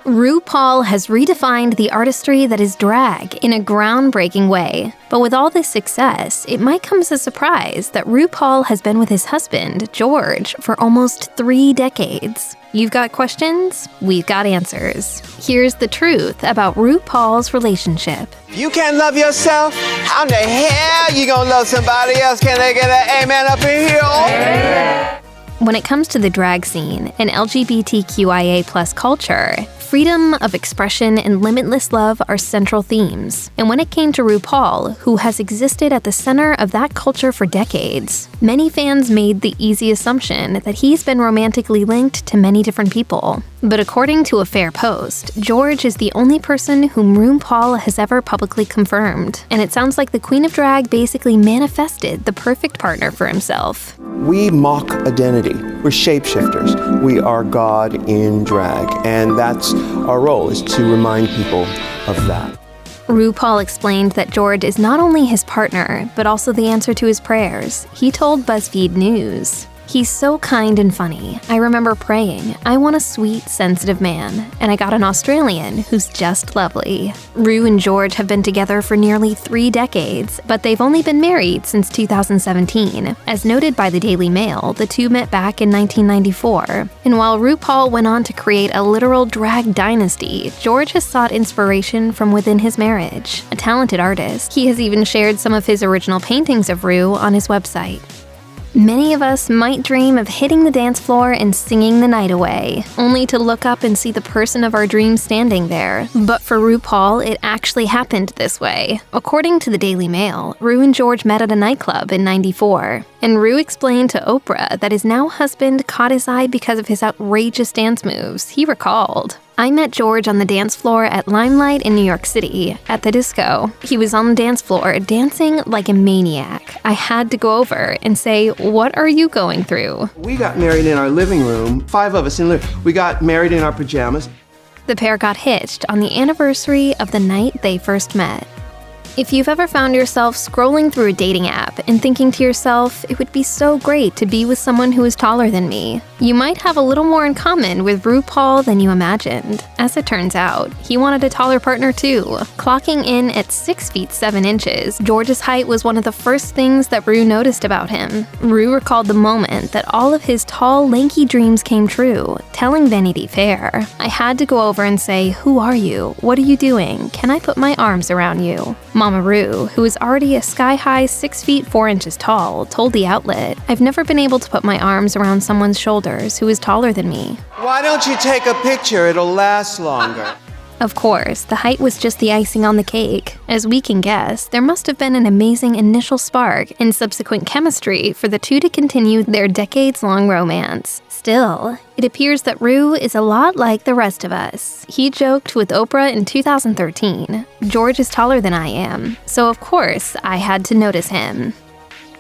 RuPaul has redefined the artistry that is drag in a groundbreaking way. But with all this success, it might come as a surprise that RuPaul has been with his husband, George, for almost 3 decades. You've got questions? We've got answers. Here's the truth about RuPaul's relationship. If you can't love yourself, how in the hell you gonna love somebody else? Can they get an amen up in here? Oh. When it comes to the drag scene and LGBTQIA+ culture, freedom of expression and limitless love are central themes. And when it came to RuPaul, who has existed at the center of that culture for decades, many fans made the easy assumption that he's been romantically linked to many different people. But according to a fair post, George is the only person whom RuPaul has ever publicly confirmed. And it sounds like the Queen of Drag basically manifested the perfect partner for himself. We mock identity. We're shapeshifters. We are God in drag. And that's our role, is to remind people of that. RuPaul explained that George is not only his partner, but also the answer to his prayers. He told BuzzFeed News, "He's so kind and funny. I remember praying, I want a sweet, sensitive man. And I got an Australian who's just lovely." Ru and George have been together for nearly 3 decades, but they've only been married since 2017. As noted by the Daily Mail, the two met back in 1994. And while RuPaul went on to create a literal drag dynasty, George has sought inspiration from within his marriage. A talented artist, he has even shared some of his original paintings of Ru on his website. Many of us might dream of hitting the dance floor and singing the night away, only to look up and see the person of our dreams standing there. But for RuPaul, it actually happened this way. According to the Daily Mail, Ru and George met at a nightclub in '94, and Ru explained to Oprah that his now husband caught his eye because of his outrageous dance moves. He recalled, "I met George on the dance floor at Limelight in New York City, at the disco. He was on the dance floor, dancing like a maniac. I had to go over and say, 'What are you going through?'" We got married in our living room, 5 of us in the living room. We got married in our pajamas. The pair got hitched on the anniversary of the night they first met. If you've ever found yourself scrolling through a dating app and thinking to yourself, "It would be so great to be with someone who is taller than me," you might have a little more in common with RuPaul than you imagined. As it turns out, he wanted a taller partner too. Clocking in at 6 feet 7 inches, George's height was one of the first things that Ru noticed about him. Ru recalled the moment that all of his tall, lanky dreams came true, telling Vanity Fair, "I had to go over and say, 'Who are you? What are you doing? Can I put my arms around you?'" Mama Ru, who is already a sky-high 6 feet 4 inches tall, told the outlet, "I've never been able to put my arms around someone's shoulders who is taller than me." Why don't you take a picture? It'll last longer. Of course, the height was just the icing on the cake. As we can guess, there must have been an amazing initial spark and subsequent chemistry for the two to continue their decades-long romance. Still, it appears that Ru is a lot like the rest of us. He joked with Oprah in 2013, "George is taller than I am, so of course I had to notice him."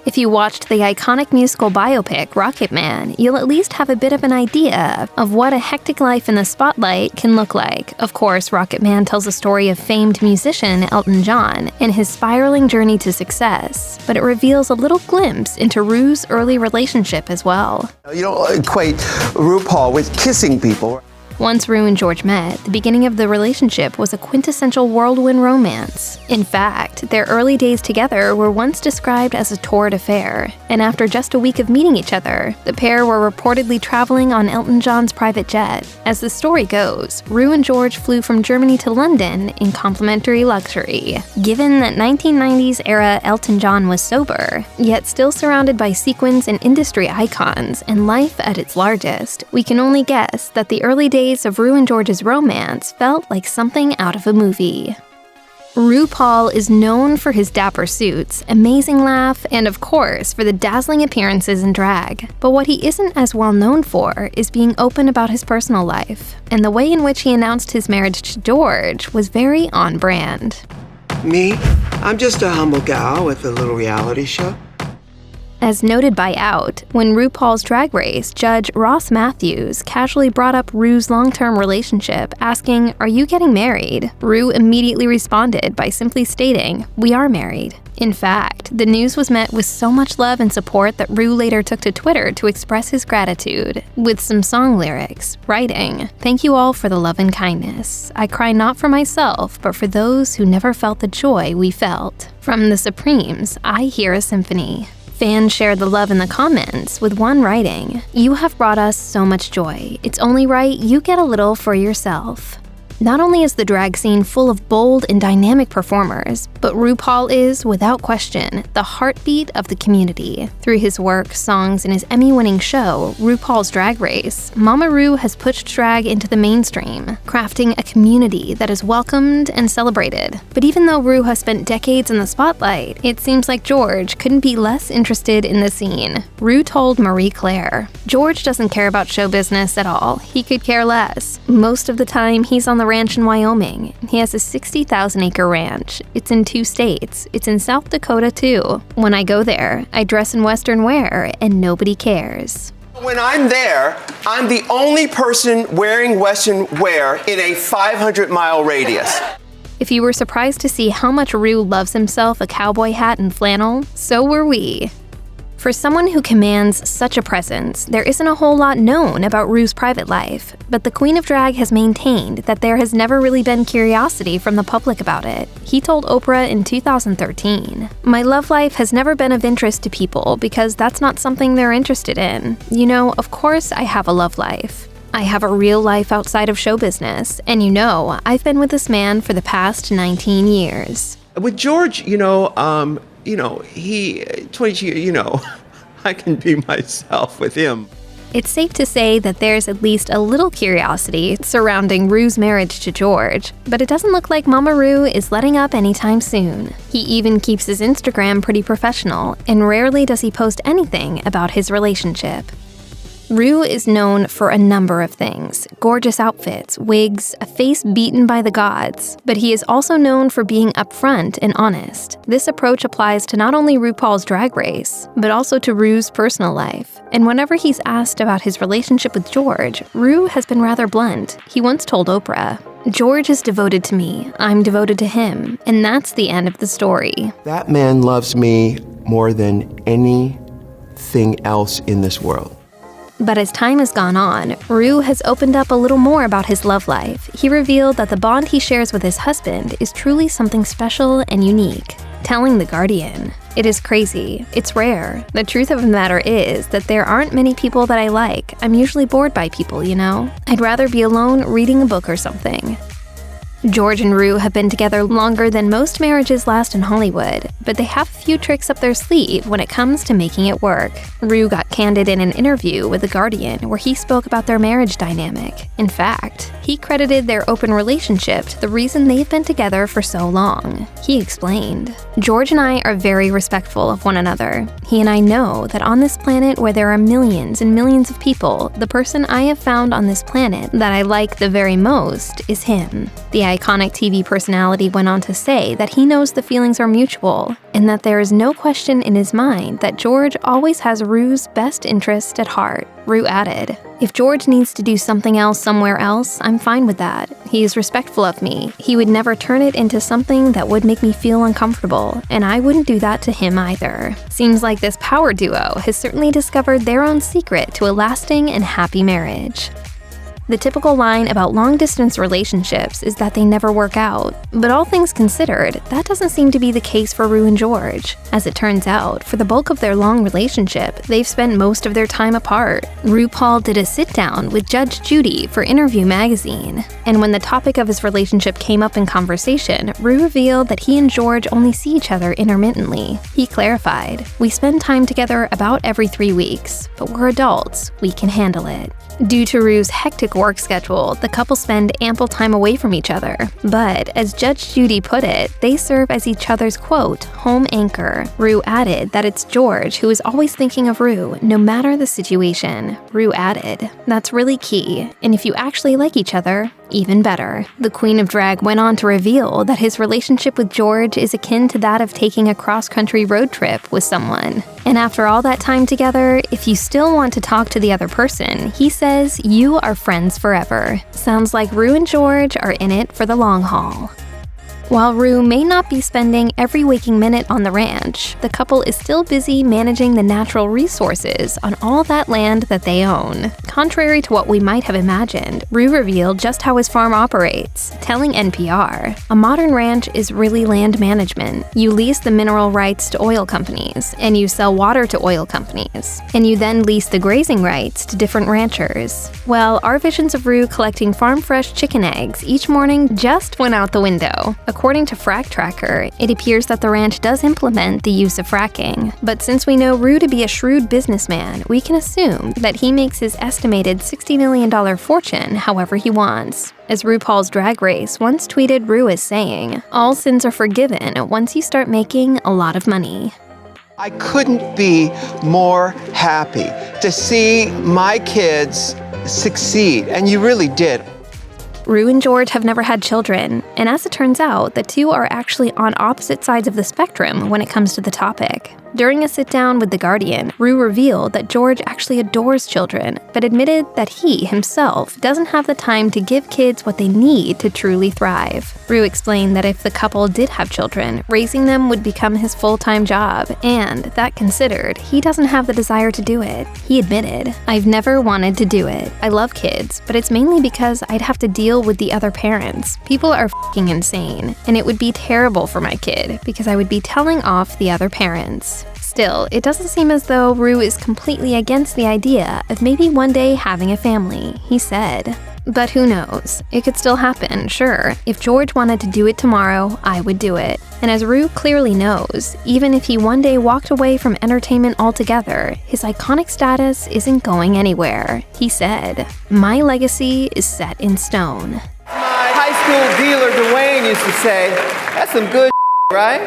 If you watched the iconic musical biopic Rocket Man, you'll at least have a bit of an idea of what a hectic life in the spotlight can look like. Of course, Rocket Man tells a story of famed musician Elton John and his spiraling journey to success, but it reveals a little glimpse into Ru's early relationship as well. You don't equate RuPaul with kissing people. Once Ru and George met, the beginning of the relationship was a quintessential whirlwind romance. In fact, their early days together were once described as a torrid affair, and after just a week of meeting each other, the pair were reportedly traveling on Elton John's private jet. As the story goes, Ru and George flew from Germany to London in complimentary luxury. Given that 1990s era Elton John was sober, yet still surrounded by sequins and industry icons and life at its largest, we can only guess that the early days of Ru and George's romance felt like something out of a movie. RuPaul is known for his dapper suits, amazing laugh, and of course for the dazzling appearances in drag. But what he isn't as well known for is being open about his personal life. And the way in which he announced his marriage to George was very on brand. Me? I'm just a humble gal with a little reality show. As noted by Out, when RuPaul's Drag Race judge Ross Matthews casually brought up Ru's long-term relationship, asking, "Are you getting married?" Ru immediately responded by simply stating, "We are married." In fact, the news was met with so much love and support that Ru later took to Twitter to express his gratitude, with some song lyrics, writing, "Thank you all for the love and kindness. I cry not for myself, but for those who never felt the joy we felt. From the Supremes, I hear a symphony." Fans shared the love in the comments, with one writing, "You have brought us so much joy. It's only right you get a little for yourself." Not only is the drag scene full of bold and dynamic performers, but RuPaul is, without question, the heartbeat of the community. Through his work, songs, and his Emmy-winning show, RuPaul's Drag Race, Mama Ru has pushed drag into the mainstream, crafting a community that is welcomed and celebrated. But even though Ru has spent decades in the spotlight, it seems like George couldn't be less interested in the scene. Ru told Marie Claire, "George doesn't care about show business at all. He could care less. Most of the time, he's on the ranch in Wyoming. He has a 60,000-acre ranch. It's in 2 states. It's in South Dakota, too. When I go there, I dress in Western wear, and nobody cares." When I'm there, I'm the only person wearing Western wear in a 500-mile radius. If you were surprised to see how much Ru loves himself a cowboy hat and flannel, so were we. For someone who commands such a presence, there isn't a whole lot known about Ru's private life, but the Queen of Drag has maintained that there has never really been curiosity from the public about it. He told Oprah in 2013, "My love life has never been of interest to people because that's not something they're interested in. You know, of course I have a love life. I have a real life outside of show business, and you know, I've been with this man for the past 19 years. With George, he 22, I can be myself with him. It's safe to say that there's at least a little curiosity surrounding Ru's marriage to George, but it doesn't look like Mama Ru is letting up anytime soon. He even keeps his Instagram pretty professional, and rarely does he post anything about his relationship. Ru is known for a number of things: gorgeous outfits, wigs, a face beaten by the gods, but he is also known for being upfront and honest. This approach applies to not only RuPaul's Drag Race, but also to Ru's personal life. And whenever he's asked about his relationship with George, Ru has been rather blunt. He once told Oprah, "George is devoted to me, I'm devoted to him, and that's the end of the story." That man loves me more than anything else in this world. But as time has gone on, Ru has opened up a little more about his love life. He revealed that the bond he shares with his husband is truly something special and unique, telling The Guardian, "It is crazy. It's rare. The truth of the matter is that there aren't many people that I like. I'm usually bored by people, you know? I'd rather be alone reading a book or something." George and Ru have been together longer than most marriages last in Hollywood, but they have a few tricks up their sleeve when it comes to making it work. Ru got candid in an interview with The Guardian where he spoke about their marriage dynamic. In fact, he credited their open relationship to the reason they've been together for so long. He explained, "George and I are very respectful of one another. He and I know that on this planet where there are millions and millions of people, the person I have found on this planet that I like the very most is him." The iconic TV personality went on to say that he knows the feelings are mutual, and that there is no question in his mind that George always has Ru's best interest at heart. Ru added, "If George needs to do something else somewhere else, I'm fine with that. He is respectful of me. He would never turn it into something that would make me feel uncomfortable, and I wouldn't do that to him either." Seems like this power duo has certainly discovered their own secret to a lasting and happy marriage. The typical line about long-distance relationships is that they never work out. But all things considered, that doesn't seem to be the case for Ru and George. As it turns out, for the bulk of their long relationship, they've spent most of their time apart. RuPaul did a sit-down with Judge Judy for Interview magazine. And when the topic of his relationship came up in conversation, Ru revealed that he and George only see each other intermittently. He clarified, "We spend time together about every 3 weeks, but we're adults. We can handle it." Due to Ru's hectic work schedule, the couple spend ample time away from each other. But, as Judge Judy put it, they serve as each other's, quote, home anchor. Ru added that it's George who is always thinking of Ru, no matter the situation. Ru added, "That's really key, and if you actually like each other, Even better, the Queen of Drag went on to reveal that his relationship with George is akin to that of taking a cross-country road trip with someone. And after all that time together, if you still want to talk to the other person, he says you are friends forever. Sounds like Ru and George are in it for the long haul. While Ru may not be spending every waking minute on the ranch, the couple is still busy managing the natural resources on all that land that they own. Contrary to what we might have imagined, Ru revealed just how his farm operates, telling NPR, "A modern ranch is really land management. You lease the mineral rights to oil companies, and you sell water to oil companies, and you then lease the grazing rights to different ranchers." Well, our visions of Ru collecting farm-fresh chicken eggs each morning just went out the window. According to Frack Tracker, it appears that the ranch does implement the use of fracking. But since we know Ru to be a shrewd businessman, we can assume that he makes his estimated $60 million fortune however he wants. As RuPaul's Drag Race once tweeted Ru as saying, "All sins are forgiven once you start making a lot of money." I couldn't be more happy to see my kids succeed, and you really did. Ru and George have never had children, and as it turns out, the two are actually on opposite sides of the spectrum when it comes to the topic. During a sit-down with The Guardian, Ru revealed that George actually adores children, but admitted that he, himself, doesn't have the time to give kids what they need to truly thrive. Ru explained that if the couple did have children, raising them would become his full-time job, and, that considered, he doesn't have the desire to do it. He admitted, "I've never wanted to do it. I love kids, but it's mainly because I'd have to deal with the other parents. People are f***ing insane, and it would be terrible for my kid, because I would be telling off the other parents." Still, it doesn't seem as though Ru is completely against the idea of maybe one day having a family, he said. But who knows? It could still happen, sure. If George wanted to do it tomorrow, I would do it. And as Ru clearly knows, even if he one day walked away from entertainment altogether, his iconic status isn't going anywhere. He said, "My legacy is set in stone." My high school dealer, Dwayne, used to say, "That's some good right?"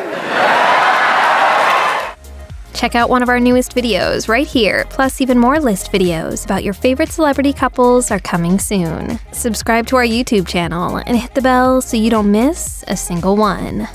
Check out one of our newest videos right here, plus even more list videos about your favorite celebrity couples are coming soon. Subscribe to our YouTube channel and hit the bell so you don't miss a single one.